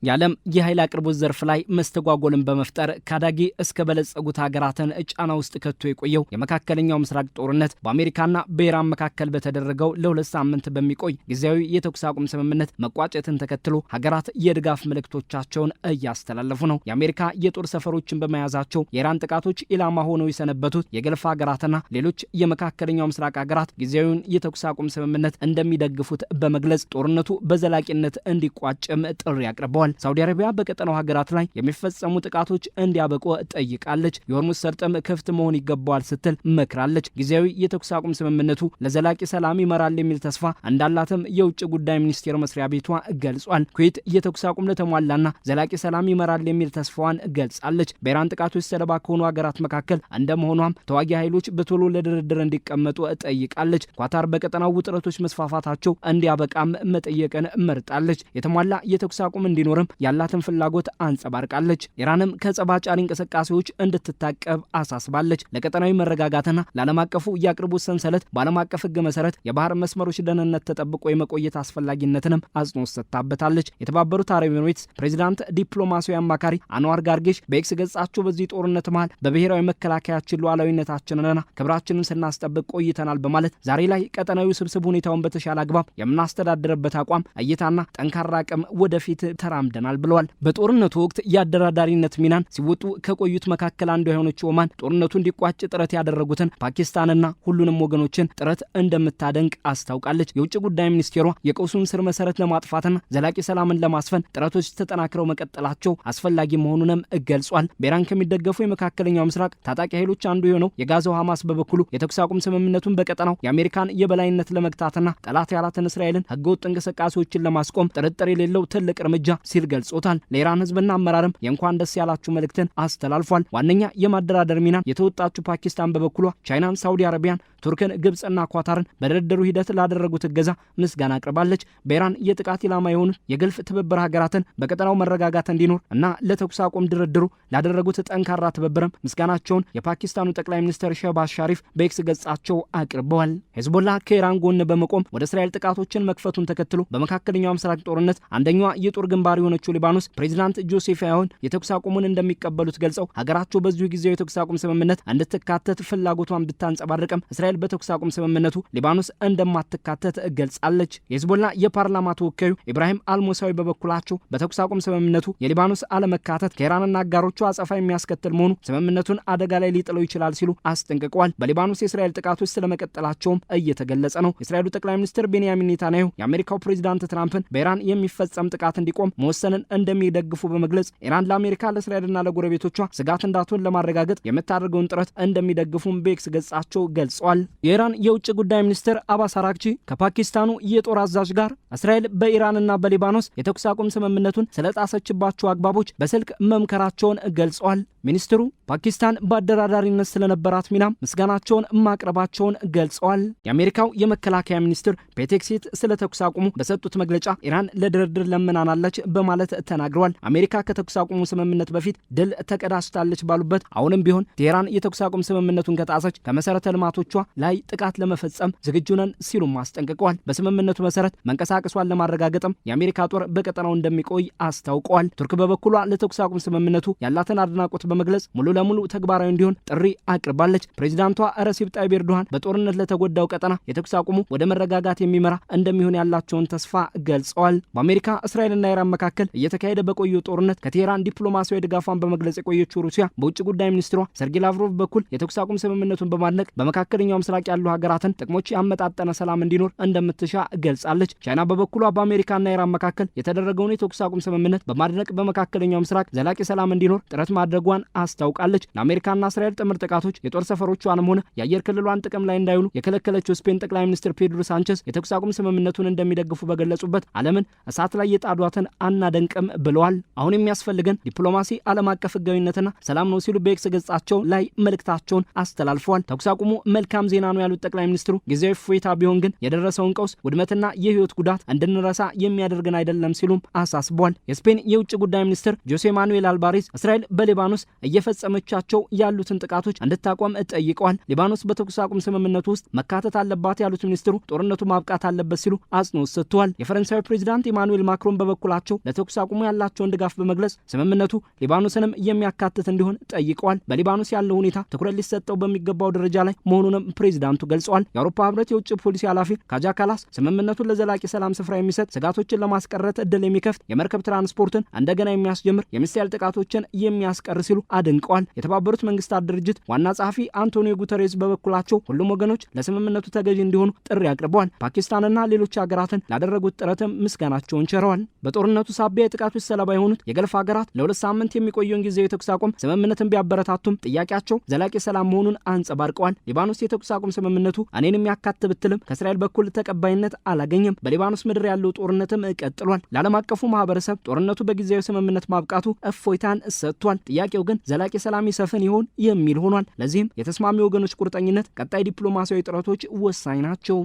የዓለም የኃይል አቅርቦት ዘርፍ ላይ መስተጓጎልን በመፍጠር ካዳጊ እስከ በለጸጉት ሀገራትን ጫና ውስጥ ከቶ የቆየው የመካከለኛው ምስራቅ ጦርነት በአሜሪካና በኢራን መካከል በተደረገው ለ2 ሳምንት በሚቆይ ጊዜያዊ የተኩስ አቁም ስምምነት መቋጨትን ተከትሎ ሀገራት የድጋፍ መልእክቶቻቸውን እያስተላለፉ ነው። የአሜሪካ የጦር ሰፈሮችን በመያዛቸው የኢራን ጥቃቶች ኢላማ ሆነው የሰነበቱት የገልፍ ሀገራትና ሌሎች የመካከለኛው ምስራቅ ሀገራት ጊዜያዊውን የተኩስ አቁም ስምምነት እንደሚደግፉት በመግለጽ ጦርነቱ በዘላቂነት እንዲቋጭም ጥሪ አቅርበዋል። ሳውዲ አረቢያ በቀጠናው ሀገራት ላይ የሚፈጸሙ ጥቃቶች እንዲያበቁ ጠይቃለች። የሆርሙዝ ሰርጥም ክፍት መሆን ይገባዋል ስትል መክራለች። ጊዜያዊ የተኩስ አቁም ስምምነቱ ለዘላቂ ሰላም ይመራል የሚል ተስፋ እንዳላትም የውጭ ጉዳይ ሚኒስቴር መስሪያ ቤቷ ገልጿል። ኩዌት የተኩስ አቁም ለተሟላና ዘላቂ ሰላም ይመራል የሚል ተስፋዋን ገልጻለች። በኢራን ጥቃቶች ሰለባ ከሆኑ ሀገራት መካከል እንደመሆኗም ተዋጊ ኃይሎች በቶሎ ለድርድር እንዲቀመጡ ጠይቃለች። ኳታር በቀጠናው ውጥረቶች መስፋፋታቸው እንዲያበቃም መጠየቅን መርጣለች። የተሟላ የተኩስ አቁም እንዲኖር ያላትን ፍላጎት አንጸባርቃለች። ኢራንም ከጸባጫሪ እንቅስቃሴዎች እንድትታቀብ አሳስባለች። ለቀጠናዊ መረጋጋትና ለዓለም አቀፉ የአቅርቦት ሰንሰለት በዓለም አቀፍ ሕግ መሰረት የባህር መስመሮች ደህንነት ተጠብቆ የመቆየት አስፈላጊነትንም አጽንኦት ሰጥታበታለች። የተባበሩት አረብ ኤሚሬትስ ፕሬዚዳንት ዲፕሎማሲያዊ አማካሪ አንዋር ጋርጌሽ በኤክስ ገጻቸው በዚህ ጦርነት መሃል በብሔራዊ መከላከያችን ሉዓላዊነታችንንና ክብራችንን ስናስጠብቅ ቆይተናል በማለት ዛሬ ላይ ቀጠናዊ ስብስብ ሁኔታውን በተሻለ አግባብ የምናስተዳድርበት አቋም እይታና ጠንካራ አቅም ወደፊት ተራምደናል ብለዋል። በጦርነቱ ወቅት የአደራዳሪነት ሚናን ሲወጡ ከቆዩት መካከል አንዱ የሆነችው ኦማን ጦርነቱ እንዲቋጭ ጥረት ያደረጉትን ፓኪስታንና ሁሉንም ወገኖችን ጥረት እንደምታደንቅ አስታውቃለች። የውጭ ጉዳይ ሚኒስቴሯ የቀውሱን ስር መሰረት ለማጥፋትና ዘላቂ ሰላምን ለማስፈን ጥረቶች ተጠናክረው መቀጠላቸው አስፈላጊ መሆኑንም ገልጿል። በኢራን ከሚደገፉ የመካከለኛው ምስራቅ ታጣቂ ኃይሎች አንዱ የሆነው የጋዛው ሐማስ በበኩሉ የተኩስ አቁም ስምምነቱን በቀጠናው የአሜሪካን የበላይነት ለመግታትና ጠላት ያላትን እስራኤልን ህገወጥ እንቅስቃሴዎችን ለማስቆም ጥርጥር የሌለው ትልቅ እርምጃ ሲል ገልጾታል። ለኢራን ህዝብና አመራርም የእንኳን ደስ ያላችሁ መልእክትን አስተላልፏል። ዋነኛ የማደራደር ሚናን የተወጣችው ፓኪስታን በበኩሏ ቻይናን፣ ሳውዲ አረቢያን፣ ቱርክን፣ ግብጽና ኳታርን በድርድሩ ሂደት ላደረጉት እገዛ ምስጋና አቅርባለች። በኢራን የጥቃት ኢላማ የሆኑት የገልፍ ትብብር ሀገራትን በቀጠናው መረጋጋት እንዲኖር እና ለተኩስ አቁም ድርድሩ ላደረጉት ጠንካራ ትብብርም ምስጋናቸውን የፓኪስታኑ ጠቅላይ ሚኒስትር ሸህባዝ ሻሪፍ በኤክስ ገጻቸው አቅርበዋል። ሄዝቦላ ከኢራን ጎን በመቆም ወደ እስራኤል ጥቃቶችን መክፈቱን ተከትሎ በመካከለኛው ምስራቅ ጦርነት አንደኛዋ የጦር ግንባር የሆነችው ሊባኖስ ፕሬዚዳንት ጆሴፍ አውን የተኩስ አቁሙን እንደሚቀበሉት ገልጸው ሀገራቸው በዚሁ ጊዜያዊ የተኩስ አቁም ስምምነት እንድትካተት ፍላጎቷን ብታንጸባርቅም እስራኤል በተኩስ አቁም ስምምነቱ ሊባኖስ እንደማትካተት ገልጻለች። የሂዝቦላ የፓርላማ ተወካዩ ኢብራሂም አልሞሳዊ በበኩላቸው በተኩስ አቁም ስምምነቱ የሊባኖስ አለመካተት ከኢራንና አጋሮቹ አጸፋ የሚያስከትል መሆኑ ስምምነቱን አደጋ ላይ ሊጥለው ይችላል ሲሉ አስጠንቅቀዋል። በሊባኖስ የእስራኤል ጥቃቶች ስለመቀጠላቸውም እየተገለጸ ነው። የእስራኤሉ ጠቅላይ ሚኒስትር ቤንያሚን ኔታንያሁ የአሜሪካው ፕሬዚዳንት ትራምፕን በኢራን የሚፈጸም ጥቃት እንዲቆም መወሰንን እንደሚደግፉ በመግለጽ ኢራን ለአሜሪካ ለእስራኤልና ለጎረቤቶቿ ስጋት እንዳትሆን ለማረጋገጥ የምታደርገውን ጥረት እንደሚደግፉም በኤክስ ገጻቸው ገልጸዋል። የኢራን የውጭ ጉዳይ ሚኒስትር አባስ አራግቺ ከፓኪስታኑ የጦር አዛዥ ጋር እስራኤል በኢራንና በሊባኖስ የተኩስ አቁም ስምምነቱን ስለጣሰችባቸው አግባቦች በስልክ መምከራቸውን ገልጸዋል። ሚኒስትሩ ፓኪስታን በአደራዳሪነት ስለነበራት ሚናም ምስጋናቸውን ማቅረባቸውን ገልጸዋል። የአሜሪካው የመከላከያ ሚኒስትር ፔቴክሲት ስለ ተኩስ አቁሙ በሰጡት መግለጫ ኢራን ለድርድር ለምናናለች በማለት ተናግረዋል። አሜሪካ ከተኩስ አቁሙ ስምምነት በፊት ድል ተቀዳጅታለች ባሉበት አሁንም ቢሆን ቴህራን የተኩስ አቁም ስምምነቱን ከጣሰች ከመሰረተ ልማቶቿ ላይ ጥቃት ለመፈጸም ዝግጁ ነን ሲሉም አስጠንቅቀዋል። በስምምነቱ መሰረት መንቀሳቀሷን ለማረጋገጥም የአሜሪካ ጦር በቀጠናው እንደሚቆይ አስታውቀዋል። ቱርክ በበኩሏ ለተኩስ አቁም ስምምነቱ ያላትን አድናቆት በመግለጽ ሙሉ ለሙሉ ተግባራዊ እንዲሆን ጥሪ አቅርባለች። ፕሬዚዳንቷ ረሲብ ጣይብ ኤርዶሃን በጦርነት ለተጎዳው ቀጠና የተኩስ አቁሙ ወደ መረጋጋት የሚመራ እንደሚሆን ያላቸውን ተስፋ ገልጸዋል። በአሜሪካ እስራኤልና ኢራን መካከል እየተካሄደ በቆየው ጦርነት ከቴህራን ዲፕሎማሲያዊ ድጋፏን በመግለጽ የቆየችው ሩሲያ በውጭ ጉዳይ ሚኒስትሯ ሰርጌይ ላቭሮቭ በኩል የተኩስ አቁም ስምምነቱን በማድነቅ በመካከለኛው ምስራቅ ያሉ ሀገራትን ጥቅሞች ያመጣጠነ ሰላም እንዲኖር እንደምትሻ ገልጻለች። ቻይና በበኩሏ በአሜሪካና ኢራን መካከል የተደረገውን የተኩስ አቁም ስምምነት በማድነቅ በመካከለኛው ምስራቅ ዘላቂ ሰላም እንዲኖር ጥረት ማድረጓን አስታውቃለች። ለአሜሪካና እስራኤል ጥምር ጥቃቶች የጦር ሰፈሮቿንም ሆነ የአየር ክልሏን ጥቅም ላይ እንዳይውሉ የከለከለችው ስፔን ጠቅላይ ሚኒስትር ፔድሮ ሳንቸስ የተኩስ አቁም ስምምነቱን እንደሚደግፉ በገለጹበት ዓለምን እሳት ላይ የጣዷትን አናደንቅም ብለዋል። አሁን የሚያስፈልገን ዲፕሎማሲ፣ ዓለም አቀፍ ህጋዊነትና ሰላም ነው ሲሉ በኤክስ ገጻቸው ላይ መልእክታቸውን አስተላልፈዋል። ተኩስ አቁሙ መልካም ዜና ነው ያሉት ጠቅላይ ሚኒስትሩ ጊዜያዊ እፎይታ ቢሆን ግን የደረሰውን ቀውስ ውድመትና የህይወት ጉዳት እንድንረሳ የሚያደርገን አይደለም ሲሉም አሳስበዋል። የስፔን የውጭ ጉዳይ ሚኒስትር ጆሴ ማኑኤል አልባሬዝ እስራኤል በሊባኖስ እየፈጸመቻቸው ያሉትን ጥቃቶች እንድታቆም ጠይቀዋል። ሊባኖስ በተኩስ አቁም ስምምነቱ ውስጥ መካተት አለባት ያሉት ሚኒስትሩ ጦርነቱ ማብቃት አለበት ሲሉ አጽንኦት ሰጥተዋል። የፈረንሳዩ ፕሬዚዳንት ኢማኑኤል ማክሮን በበኩላቸው ለተኩስ አቁሙ ያላቸውን ድጋፍ በመግለጽ ስምምነቱ ሊባኖስንም የሚያካትት እንዲሆን ጠይቀዋል። በሊባኖስ ያለው ሁኔታ ትኩረት ሊሰጠው በሚገባው ደረጃ ላይ መሆኑንም ፕሬዚዳንቱ ገልጸዋል። የአውሮፓ ህብረት የውጭ ፖሊሲ ኃላፊ ካጃ ካላስ ስምምነቱን ለዘላቂ ሰላም ስፍራ የሚሰጥ ስጋቶችን ለማስቀረት እድል የሚከፍት የመርከብ ትራንስፖርትን እንደገና የሚያስጀምር የሚሳኤል ጥቃቶችን የሚያስቀር ሲሉ አድንቀዋል። የተባበሩት መንግስታት ድርጅት ዋና ጸሐፊ አንቶኒዮ ጉተሬዝ በበኩላቸው ሁሉም ወገኖች ለስምምነቱ ተገዥ እንዲሆኑ ጥሪ አቅርበዋል። ፓኪስታንና ሌሎች ሀገራትን ላደረጉት ጥረትም ምስጋናቸውን ቸረዋል። በጦርነቱ ሳቢያ የጥቃቶች ሰለባ የሆኑት የገልፍ ሀገራት ለ2 ሳምንት የሚቆየውን ጊዜያዊ የተኩስ አቁም ስምምነትን ቢያበረታቱም ጥያቄያቸው ዘላቂ ሰላም መሆኑን አንጸባርቀዋል። ሊባኖስ የተኩስ አቁም ስምምነቱ እኔንም ያካትት ብትልም ከእስራኤል በኩል ተቀባይነት አላገኘም። በሊባኖስ ምድር ያለው ጦርነትም ቀጥሏል። ለዓለም አቀፉ ማህበረሰብ ጦርነቱ በጊዜያዊ ስምምነት ማብቃቱ እፎይታን ሰጥቷል። ጥያቄው ግን ዘላቂ ሰላም ይሰፍን ይሆን የሚል ሆኗል። ለዚህም የተስማሚ ወገኖች ቁርጠኝነት፣ ቀጣይ ዲፕሎማሲያዊ ጥረቶች ወሳኝ ናቸው።